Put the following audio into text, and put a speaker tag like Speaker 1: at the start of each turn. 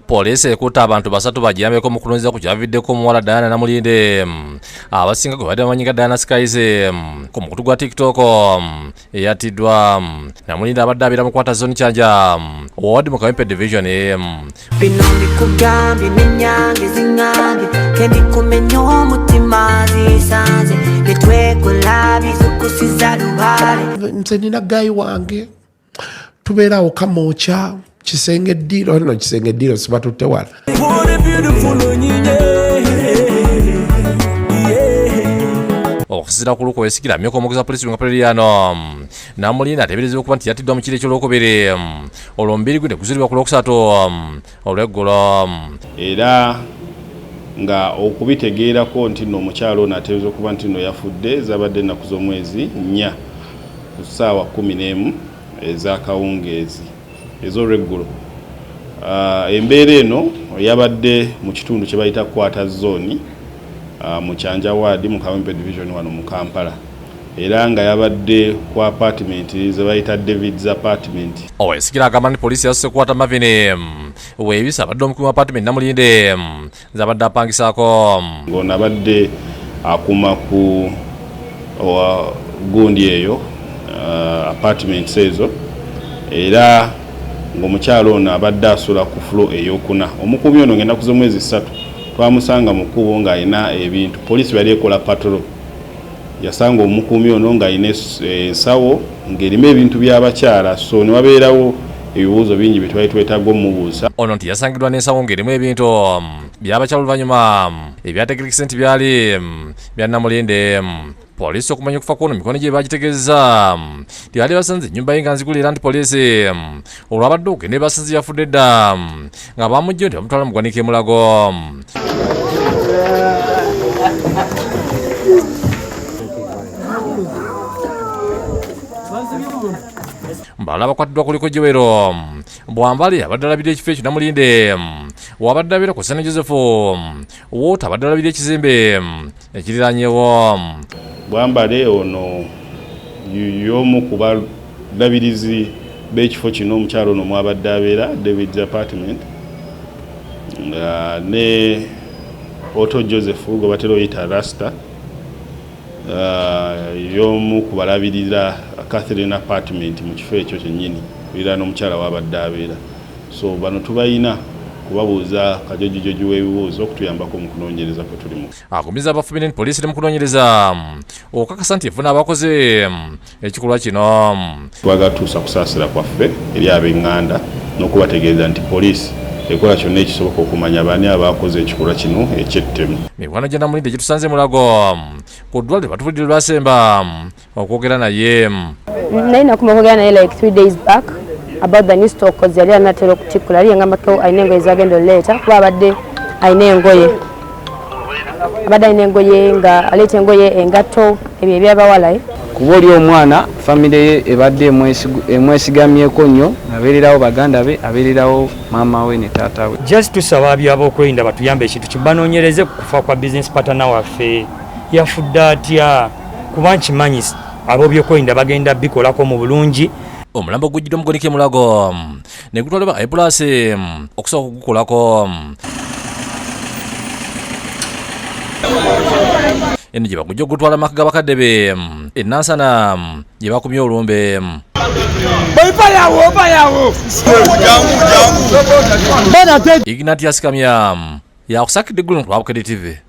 Speaker 1: Poliisi ekutte abantu basatu bajjambeko mu kulonzera ku kyaviddeko omuwala Diana Namulinde abasinga gwe badde bamanyi nga Diana Skies ku mukutu gwa TikTok eyatiddwa. Namulinde abadde abeera mu kwata zone Kyanja ward mu Kawempe division.
Speaker 2: Bino mbikugambye n'ennyange zingambye kendi kumenya omutima zisanze netwekola bizukusiza lubaale.
Speaker 3: Nze nina gayi wange tubeerawo kamooca kisenge ddiro no kisenge ddiro siba tutte wala.
Speaker 1: Okusizira ku luko esikira amyoko omugeza poliisi nga Preliano Namulinde ateeberezebwa okuba nti yatiddwa mu kiro eky'olwokubiri olw'omubiri gwe ne guzulibwa ku lwokusatu olw'eggulo.
Speaker 4: Era nga okubitegeerako nti nno omukyalo ono ateeberezebwa okuba nti nno yafudde zabadde ennaku z'omwezi 4 ku ssaawa 11 ez'akawungeezi ez'olweggulo. Embeera eno yabadde mu kitundu kye bayita kwata zone mu Kyanja ward mu Kawempe division wano mu Kampala, era nga yabadde ku apartment ze bayita David's apartment.
Speaker 1: Esikira agamba nti poliisi yasuse kukwata Mavini weebisa abadde omukuumi wa apartment Namulinde zabadde apangisaako.
Speaker 4: Ng'ono abadde akuma ku gundi eyo apartments ezo, era ng'omukyalo ono abadde asula ku floor ey'okuna. Omukuumi ono ng'ennaku z'omwezi 3 twamusanga mu kkubo ng'alina ebintu. Poliisi yali ekola patrol, yasanga omukuumi ono ng'alina ensawo ng'erimu ebintu by'abakyala, so ne wabeerawo ebibuuzo bingi bye twali twetaaga omubuuza.
Speaker 1: Ono nti yasangiddwa n'ensawo ng'erimu ebintu by'abakyala oluvannyuma ebyategerekese nti byali bya Namulinde. Poliisi okumanya okufa kw'ono mikono gye bagitegeeza nti baali basanze ennyumba ye nga nzigulira nti poliisi olwabadde okugenda basanze yafudde dda nga bamujja nti bamutwala mu ggwanika e Mulago. Mbala bakwatiddwa kuliko Jewero Bwambali abadde alabira ekifo ekyo Namulinde wabadde abeera ku St. Joseph Water abadde alabira ekizimbe ekiriranyewo.
Speaker 4: Bwambale ono y'omu ku balabirizi b'ekifo kino omukyalo ono mwabadde abeera David's apartment, nga ne Otto Joseph gwe batera oyita Rasta y'omu ku balabirira Catherine apartment mu kifo ekyo kyennyini era n'omukyala wabadde abeera. So bano tubayina kubabuuza kajojijoji w'ebibuuzo okutuyambako mu kunoonyereza kwe tulimu.
Speaker 1: Agumiza abafubine poliisi ne mu kunoonyereza okakasa nti efuna abakoze ekikolwa kino.
Speaker 4: Twagatuusa kusaasira kwaffe eri ab'eŋŋanda n'okubategeeza nti poliisi ekola kyonna ekisoboka okumanya baani abakoze ekikolwa kino eky'ettemu.
Speaker 1: Mikwano gya Namulinde gye tusanze Mulago ku ddwaliro batuvudde lwasemba okwogera naye.
Speaker 5: Nalina kumwogera naye like 3 days back about the new stock cause yali anatera okutikula yali ngamba ko ayina engoye zagenda oleeta kuba abadde ayina engoye nga aleeta engoye engatto ebyo ebyabawala
Speaker 6: kuba oli omwana famire ye ebadde emwesigamyeko nnyo abeererawo baganda be abeererawo maama we ne taata we.
Speaker 7: Just tusaba ab'okwelinda batuyambe ekintu kibanoonyereze ku kufa kwa business partner waffe yafudde atya kuba nkimanyi abo by'okwelinda bagenda bikolako mu bulungi.
Speaker 1: Omulambo gujjidde omugonike Mulago ne gutwalibwa Aipulasi okusobola okugukolako. Eno gye bagujja okugutwala maka g'abakadde be ennansana gye bakumye olumbe. Ignatius Kamya yakusakidde eggulu ku Bukedde TV.